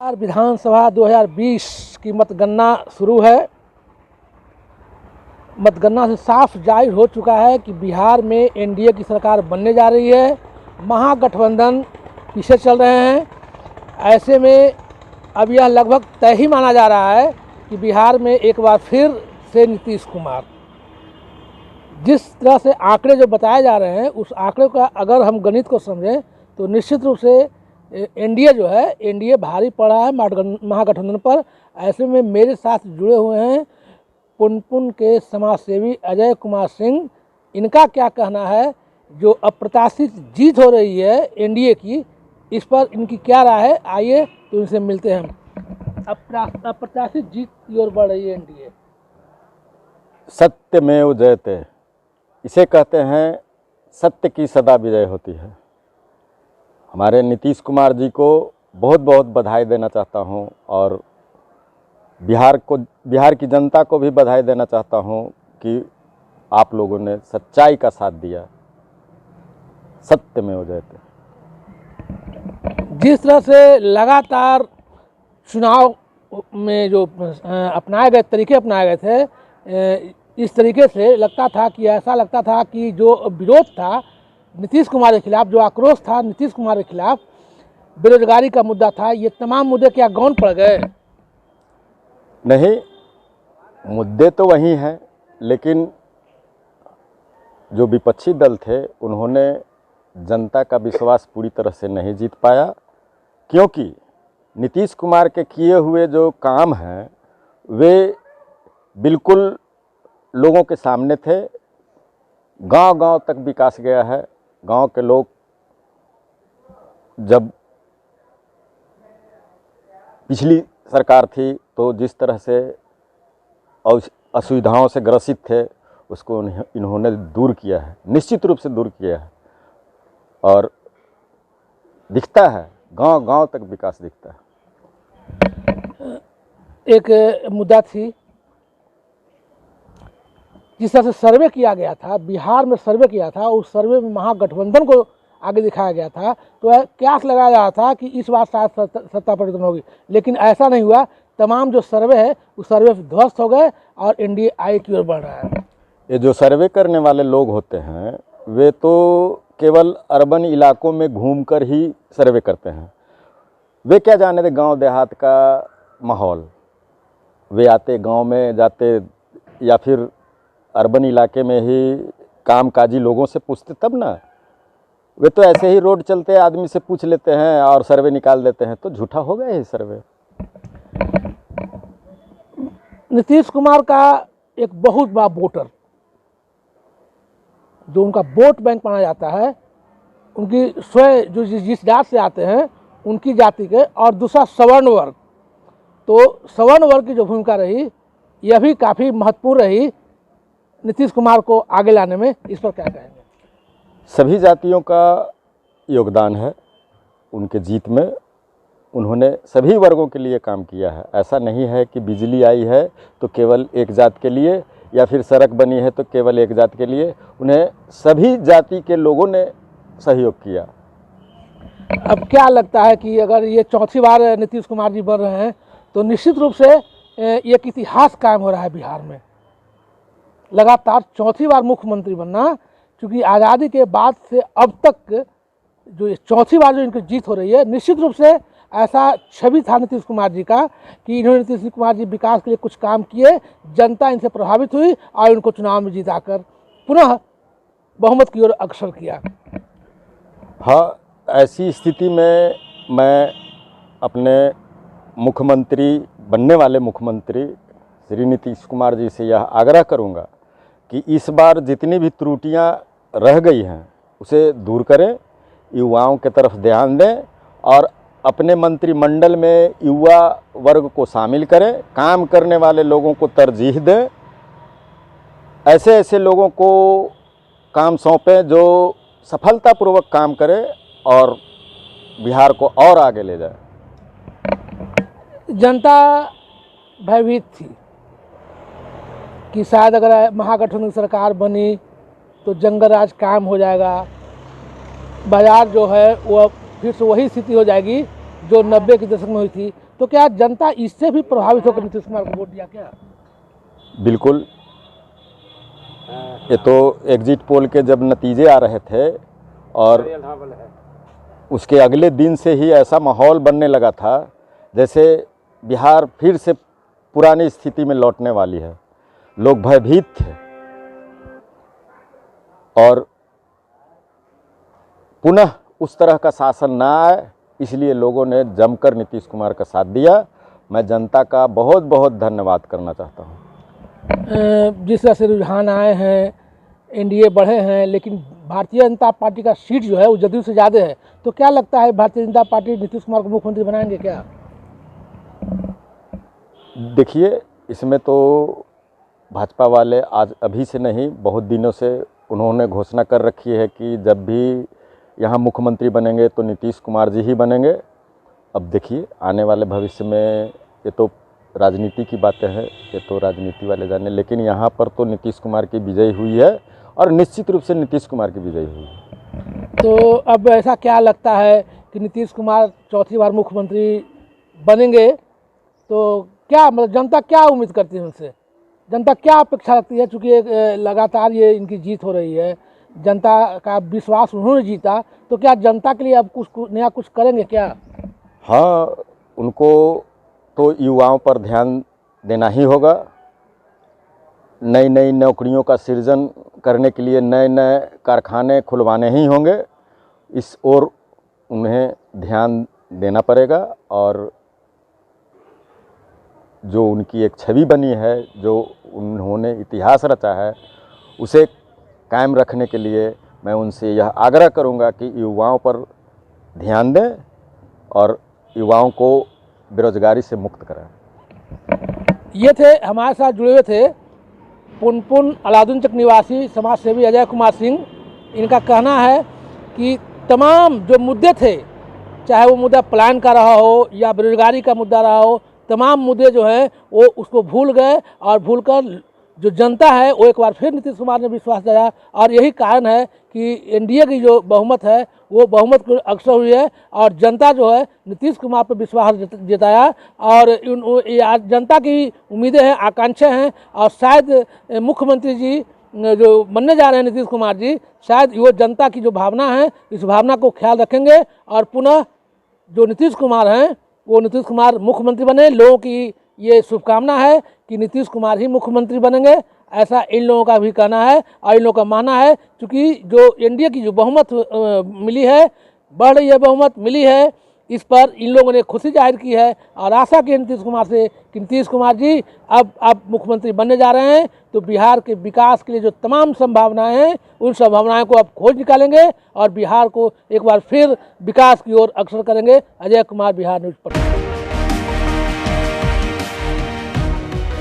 विधानसभा 2020 की मतगणना शुरू है। मतगणना से साफ जाहिर हो चुका है कि बिहार में एनडीए की सरकार बनने जा रही है। महागठबंधन पीछे चल रहे हैं। ऐसे में अब यह लगभग तय ही माना जा रहा है कि बिहार में एक बार फिर से नीतीश कुमार। जिस तरह से आंकड़े जो बताए जा रहे हैं, उस आंकड़े का अगर हम गणित को समझें तो निश्चित रूप से एनडीए जो है, एनडीए भारी पड़ा है महागठबंधन पर। ऐसे में मेरे साथ जुड़े हुए हैं पुनपुन के समाजसेवी अजय कुमार सिंह। इनका क्या कहना है, जो अप्रत्याशित जीत हो रही है एनडीए की, इस पर इनकी क्या राय है, आइए तो इनसे मिलते हैं हम। अप्रत्याशित जीत की ओर बढ़ रही है एनडीए। सत्यमेव जयते, इसे कहते हैं सत्य की सदा विजय होती है। हमारे नीतीश कुमार जी को बहुत बहुत बधाई देना चाहता हूं और बिहार की जनता को भी बधाई देना चाहता हूं कि आप लोगों ने सच्चाई का साथ दिया। सत्यमेव जयते। जिस तरह से लगातार चुनाव में जो तरीके अपनाए गए थे, इस तरीके से लगता था कि ऐसा लगता था कि जो विरोध था नीतीश कुमार के खिलाफ, जो आक्रोश था नीतीश कुमार के खिलाफ, बेरोजगारी का मुद्दा था, ये तमाम मुद्दे क्या गौण पड़ गए? नहीं, मुद्दे तो वही हैं, लेकिन जो विपक्षी दल थे उन्होंने जनता का विश्वास पूरी तरह से नहीं जीत पाया, क्योंकि नीतीश कुमार के किए हुए जो काम हैं वे बिल्कुल लोगों के सामने थे। गांव-गांव तक विकास गया है। गांव के लोग जब पिछली सरकार थी तो जिस तरह से असुविधाओं से ग्रसित थे, उसको इन्होंने दूर किया है, निश्चित रूप से दूर किया है। और दिखता है, गांव-गांव तक विकास दिखता है। एक मुद्दा थी, जिस तरह से सर्वे किया गया था, बिहार में सर्वे किया था, उस सर्वे में महागठबंधन को आगे दिखाया गया था, तो क्यास लगाया जा रहा था कि इस बार शायद सत्ता परिवर्तन होगी, लेकिन ऐसा नहीं हुआ। तमाम जो सर्वे है उस सर्वे ध्वस्त हो गए और एनडीए आई की ओर बढ़ रहा है। ये जो सर्वे करने वाले लोग होते हैं वे तो केवल अर्बन इलाकों में घूमकर ही सर्वे करते हैं। वे क्या जाने थे गांव देहात का माहौल। वे आते गांव में जाते या फिर अर्बन इलाके में ही कामकाजी लोगों से पूछते तब ना। वे तो ऐसे ही रोड चलते आदमी से पूछ लेते हैं और सर्वे निकाल देते हैं, तो झूठा हो गया ये सर्वे। नीतीश कुमार का एक बहुत बड़ा वोटर, जो उनका वोट बैंक माना जाता है, उनकी स्वयं जो जिस जात से आते हैं उनकी जाति के, और दूसरा सवर्ण वर्ग। तो सवर्ण वर्ग की जो भूमिका रही, यह भी काफ़ी महत्वपूर्ण रही नीतीश कुमार को आगे लाने में। इस पर क्या कहेंगे? सभी जातियों का योगदान है उनके जीत में। उन्होंने सभी वर्गों के लिए काम किया है। ऐसा नहीं है कि बिजली आई है तो केवल एक जात के लिए, या फिर सड़क बनी है तो केवल एक जात के लिए। उन्हें सभी जाति के लोगों ने सहयोग किया। अब क्या लगता है कि अगर ये चौथी बार नीतीश कुमार जी बन रहे हैं तो निश्चित रूप से एक इतिहास कायम हो रहा है बिहार में। लगातार चौथी बार मुख्यमंत्री बनना, क्योंकि आज़ादी के बाद से अब तक जो चौथी बार जो इनकी जीत हो रही है, निश्चित रूप से ऐसा छवि था नीतीश कुमार जी का कि इन्होंने नीतीश कुमार जी विकास के लिए कुछ काम किए, जनता इनसे प्रभावित हुई और इनको चुनाव में जिताकर पुनः बहुमत की ओर अग्रसर किया। हाँ, ऐसी स्थिति में मैं अपने मुख्यमंत्री, बनने वाले मुख्यमंत्री श्री नीतीश कुमार जी से यह आग्रह करूंगा कि इस बार जितनी भी त्रुटियां रह गई हैं उसे दूर करें, युवाओं के तरफ ध्यान दें और अपने मंत्रिमंडल में युवा वर्ग को शामिल करें, काम करने वाले लोगों को तरजीह दें, ऐसे ऐसे लोगों को काम सौंपें जो सफलतापूर्वक काम करें और बिहार को और आगे ले जाए। जनता भयभीत थी कि शायद अगर महागठबंधन सरकार बनी तो जंगल राज कायम हो जाएगा, बाजार जो है वह फिर से वही स्थिति हो जाएगी जो 90 के दशक में हुई थी। तो तो क्या जनता इससे भी प्रभावित होकर नीतीश कुमार को वोट दिया क्या? बिल्कुल। ये तो एग्जिट पोल के जब नतीजे आ रहे थे और उसके अगले दिन से ही ऐसा माहौल बनने लगा था जैसे बिहार फिर से पुरानी स्थिति में लौटने वाली है। लोग भयभीत थे और पुनः उस तरह का शासन ना आए, इसलिए लोगों ने जमकर नीतीश कुमार का साथ दिया। मैं जनता का बहुत बहुत धन्यवाद करना चाहता हूँ। जिस तरह से रुझान आए हैं, एनडीए बढ़े हैं, लेकिन भारतीय जनता पार्टी का सीट जो है वो जदयू से ज़्यादा है, तो क्या लगता है भारतीय जनता पार्टी नीतीश कुमार को मुख्यमंत्री बनाएंगे क्या? देखिए, इसमें तो भाजपा वाले आज अभी से नहीं, बहुत दिनों से उन्होंने घोषणा कर रखी है कि जब भी यहाँ मुख्यमंत्री बनेंगे तो नीतीश कुमार जी ही बनेंगे। अब देखिए आने वाले भविष्य में, ये तो राजनीति की बातें हैं, ये तो राजनीति वाले जाने, लेकिन यहाँ पर तो नीतीश कुमार की विजय हुई है और निश्चित रूप से नीतीश कुमार की विजय हुई है। तो अब ऐसा क्या लगता है कि नीतीश कुमार चौथी बार मुख्यमंत्री बनेंगे, तो क्या मतलब जनता क्या उम्मीद करती है उनसे? जनता क्या अपेक्षा रखती है? चूँकि लगातार ये इनकी जीत हो रही है, जनता का विश्वास उन्होंने जीता, तो क्या जनता के लिए अब कुछ नया कुछ करेंगे क्या? हाँ, उनको तो युवाओं पर ध्यान देना ही होगा। नई नई नौकरियों का सृजन करने के लिए नए नए कारखाने खुलवाने ही होंगे। इस ओर उन्हें ध्यान देना पड़ेगा और जो उनकी एक छवि बनी है, जो उन्होंने इतिहास रचा है, उसे कायम रखने के लिए मैं उनसे यह आग्रह करूंगा कि युवाओं पर ध्यान दें और युवाओं को बेरोजगारी से मुक्त करें। ये थे हमारे साथ जुड़े हुए थे पुनपुन अलाउद्दीन चक निवासी समाज सेवी अजय कुमार सिंह। इनका कहना है कि तमाम जो मुद्दे थे, चाहे वो मुद्दा पलायन का रहा हो या बेरोजगारी का मुद्दा रहा हो, तमाम मुद्दे जो हैं वो उसको भूल गए और भूलकर जो जनता है वो एक बार फिर नीतीश कुमार ने विश्वास दिलाया। और यही कारण है कि एनडीए की जो बहुमत है वो बहुमत को अक्सर हुई है और जनता जो है नीतीश कुमार पर विश्वास जताया। और जनता की उम्मीदें हैं, आकांक्षाएं हैं और शायद मुख्यमंत्री जी जो बनने जा रहे हैं नीतीश कुमार जी, शायद वो जनता की जो भावना है इस भावना को ख्याल रखेंगे और पुनः जो नीतीश कुमार हैं वो नीतीश कुमार मुख्यमंत्री बने। लोगों की ये शुभकामना है कि नीतीश कुमार ही मुख्यमंत्री बनेंगे, ऐसा इन लोगों का भी कहना है और इन लोगों का मानना है। क्योंकि जो एनडीए की जो बहुमत मिली है, बढ़ रही है बहुमत मिली है, इस पर इन लोगों ने खुशी जाहिर की है और आशा की नीतीश कुमार से कि नीतीश कुमार जी अब मुख्यमंत्री बनने जा रहे हैं तो बिहार के विकास के लिए जो तमाम संभावनाएं हैं उन संभावनाओं को अब खोज निकालेंगे और बिहार को एक बार फिर विकास की ओर अग्रसर करेंगे। अजय कुमार, बिहार न्यूज़ पर।